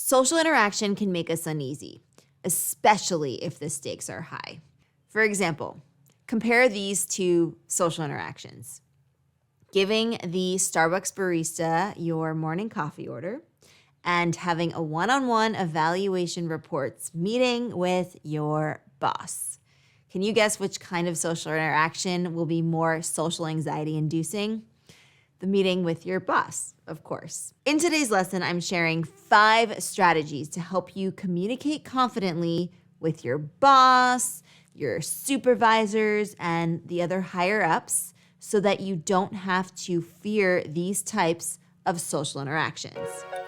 Social interaction can make us uneasy, especially if the stakes are high. For example, compare these two social interactions. Giving the Starbucks barista your morning coffee order and having a one-on-one evaluation reports meeting with your boss. Can you guess which kind of social interaction will be more social anxiety inducing? The meeting with your boss, of course. In today's lesson, I'm sharing 5 strategies to help you communicate confidently with your boss, your supervisors, and the other higher ups so that you don't have to fear these types of social interactions.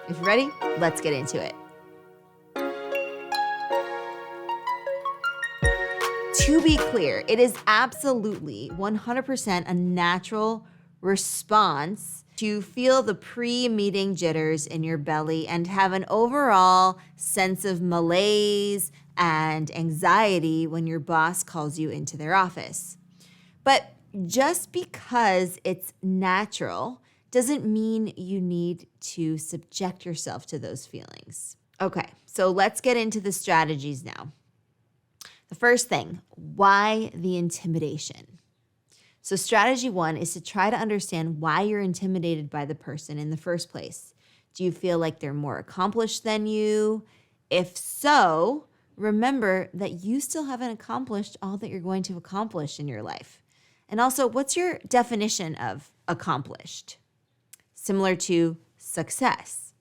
If you're ready, let's get into it. To be clear, it is absolutely 100% a natural response to feel the pre-meeting jitters in your belly and have an overall sense of malaise and anxiety when your boss calls you into their office. But just because it's natural doesn't mean you need to subject yourself to those feelings. Okay, so let's get into the strategies now. The first thing, why the intimidation? So strategy 1 is to try to understand why you're intimidated by the person in the first place. Do you feel like they're more accomplished than you? If so, remember that you still haven't accomplished all that you're going to accomplish in your life. And also, what's your definition of accomplished? Similar to success.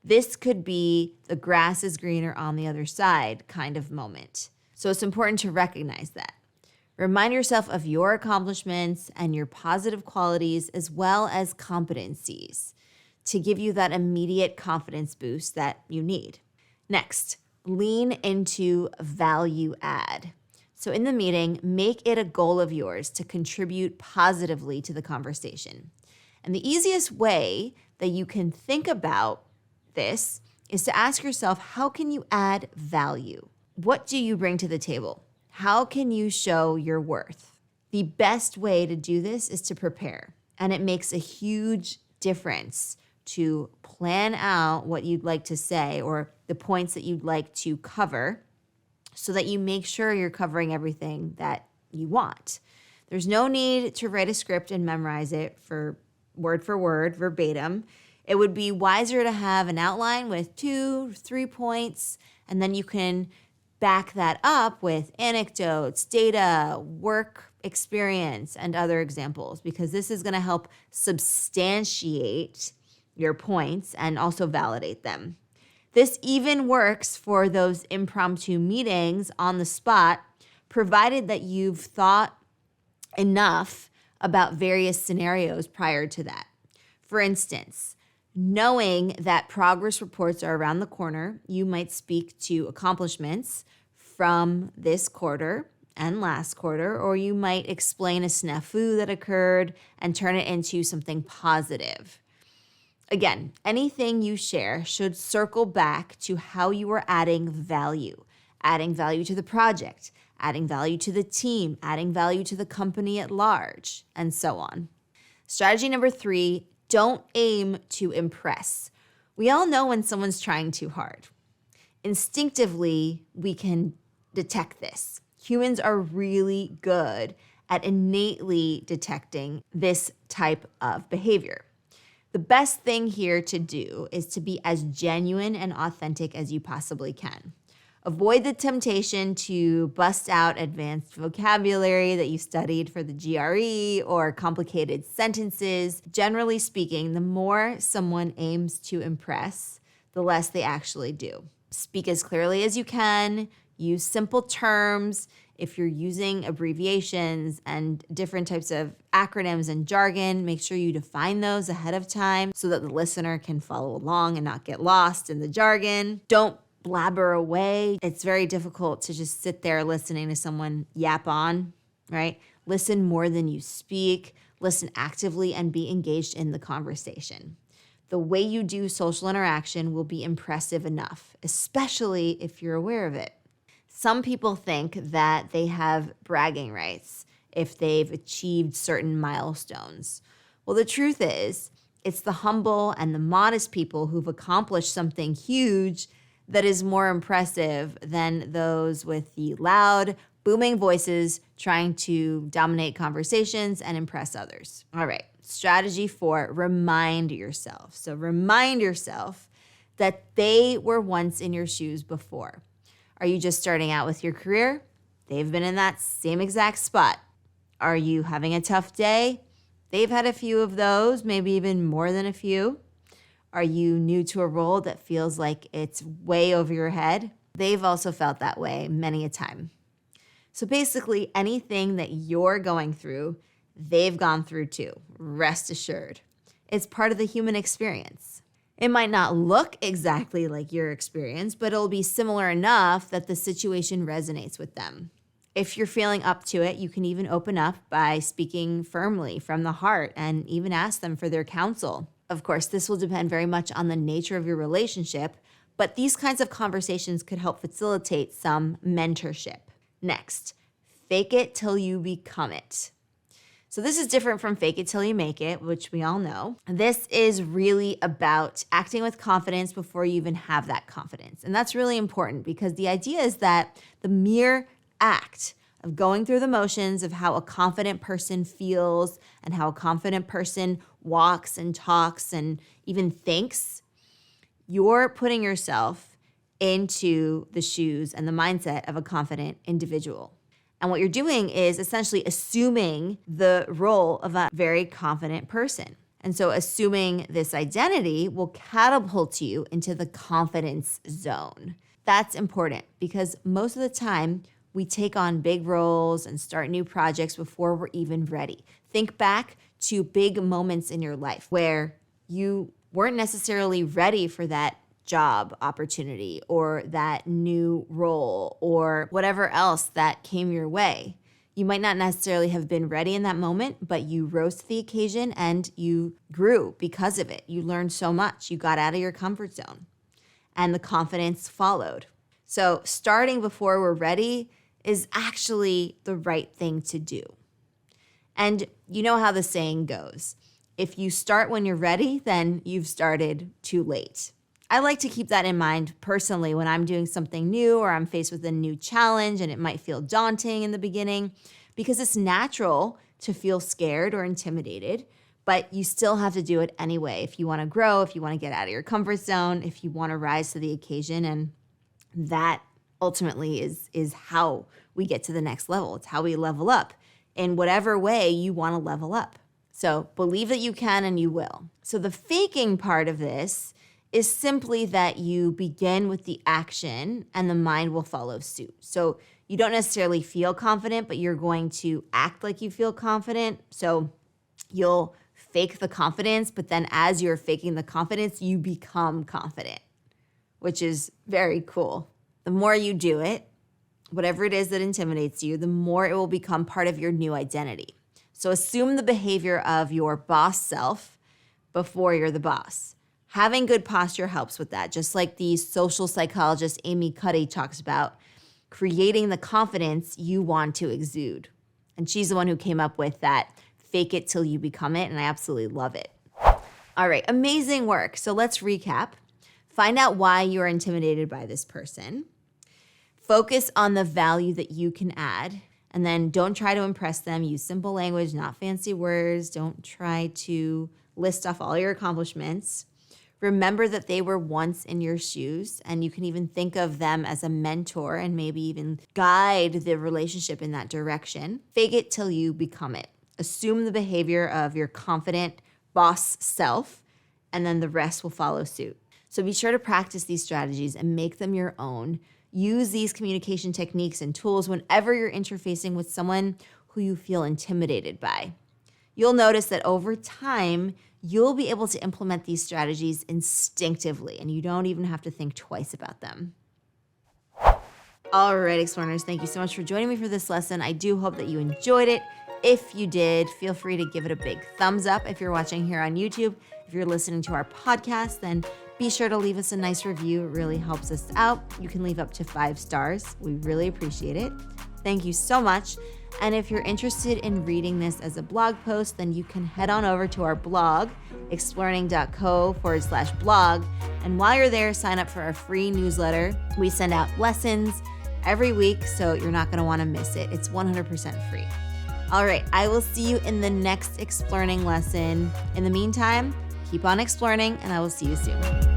This could be the grass is greener on the other side kind of moment. So it's important to recognize that. Remind yourself of your accomplishments and your positive qualities as well as competencies to give you that immediate confidence boost that you need. Next, lean into value add. So in the meeting, make it a goal of yours to contribute positively to the conversation. And the easiest way that you can think about this is to ask yourself, how can you add value? What do you bring to the table? How can you show your worth? The best way to do this is to prepare, and it makes a huge difference to plan out what you'd like to say or the points that you'd like to cover so that you make sure you're covering everything that you want. There's no need to write a script and memorize it for word, verbatim. It would be wiser to have an outline with 2-3 points, and then you can back that up with anecdotes, data, work experience, and other examples, because this is going to help substantiate your points and also validate them. This even works for those impromptu meetings on the spot, provided that you've thought enough about various scenarios prior to that. For instance, knowing that progress reports are around the corner, you might speak to accomplishments from this quarter and last quarter, or you might explain a snafu that occurred and turn it into something positive. Again, anything you share should circle back to how you are adding value to the project, adding value to the team, adding value to the company at large, and so on. Strategy number 3, don't aim to impress. We all know when someone's trying too hard. Instinctively, we can detect this. Humans are really good at innately detecting this type of behavior. The best thing here to do is to be as genuine and authentic as you possibly can. Avoid the temptation to bust out advanced vocabulary that you studied for the GRE or complicated sentences. Generally speaking, the more someone aims to impress, the less they actually do. Speak as clearly as you can. Use simple terms. If you're using abbreviations and different types of acronyms and jargon, make sure you define those ahead of time so that the listener can follow along and not get lost in the jargon. Don't blabber away. It's very difficult to just sit there listening to someone yap on, right? Listen more than you speak. Listen actively and be engaged in the conversation. The way you do social interaction will be impressive enough, especially if you're aware of it. Some people think that they have bragging rights if they've achieved certain milestones. Well, the truth is, It's the humble and the modest people who've accomplished something huge that is more impressive than those with the loud, booming voices trying to dominate conversations and impress others. All right, strategy 4, remind yourself. So remind yourself that they were once in your shoes before. Are you just starting out with your career? They've been in that same exact spot. Are you having a tough day? They've had a few of those, maybe even more than a few. Are you new to a role that feels like it's way over your head? They've also felt that way many a time. So basically, anything that you're going through, they've gone through too. Rest assured. It's part of the human experience. It might not look exactly like your experience, but it'll be similar enough that the situation resonates with them. If you're feeling up to it, you can even open up by speaking firmly from the heart and even ask them for their counsel. Of course, this will depend very much on the nature of your relationship, but these kinds of conversations could help facilitate some mentorship. Next, fake it till you become it. So this is different from fake it till you make it, which we all know. This is really about acting with confidence before you even have that confidence. And that's really important because the idea is that the mere act of going through the motions of how a confident person feels and how a confident person walks and talks and even thinks, you're putting yourself into the shoes and the mindset of a confident individual. And what you're doing is essentially assuming the role of a very confident person. And so assuming this identity will catapult you into the confidence zone. That's important because most of the time we take on big roles and start new projects before we're even ready. Think back to big moments in your life where you weren't necessarily ready for that job opportunity or that new role or whatever else that came your way. You might not necessarily have been ready in that moment, but you rose to the occasion and you grew because of it. You learned so much. You got out of your comfort zone and the confidence followed. So starting before we're ready is actually the right thing to do. And you know how the saying goes, if you start when you're ready, then you've started too late. I like to keep that in mind personally when I'm doing something new or I'm faced with a new challenge and it might feel daunting in the beginning because it's natural to feel scared or intimidated, but you still have to do it anyway if you want to grow, if you want to get out of your comfort zone, if you want to rise to the occasion. And that ultimately is how we get to the next level. It's how we level up in whatever way you want to level up. So believe that you can and you will. So the faking part of this is simply that you begin with the action and the mind will follow suit. So you don't necessarily feel confident, but you're going to act like you feel confident. So you'll fake the confidence, but then as you're faking the confidence, you become confident, which is very cool. The more you do it, whatever it is that intimidates you, the more it will become part of your new identity. So assume the behavior of your boss self before you're the boss. Having good posture helps with that, just like the social psychologist Amy Cuddy talks about, creating the confidence you want to exude. And she's the one who came up with that fake it till you become it, and I absolutely love it. All right, amazing work. So let's recap. Find out why you're intimidated by this person. Focus on the value that you can add, and then don't try to impress them. Use simple language, not fancy words. Don't try to list off all your accomplishments. Remember that they were once in your shoes, and you can even think of them as a mentor and maybe even guide the relationship in that direction. Fake it till you become it. Assume the behavior of your confident boss self, and then the rest will follow suit. So be sure to practice these strategies and make them your own. Use these communication techniques and tools whenever you're interfacing with someone who you feel intimidated by. You'll notice that over time, you'll be able to implement these strategies instinctively, and you don't even have to think twice about them. All right, Explorers, thank you so much for joining me for this lesson. I do hope that you enjoyed it. If you did, feel free to give it a big thumbs up if you're watching here on YouTube. If you're listening to our podcast, then be sure to leave us a nice review. It really helps us out. You can leave up to 5 stars. We really appreciate it. Thank you so much. And if you're interested in reading this as a blog post, then you can head on over to our blog, explearning.co/blog. And while you're there, sign up for our free newsletter. We send out lessons every week, so you're not going to want to miss it. It's 100% free. All right, I will see you in the next Explearning lesson. In the meantime, keep on exploring, and I will see you soon.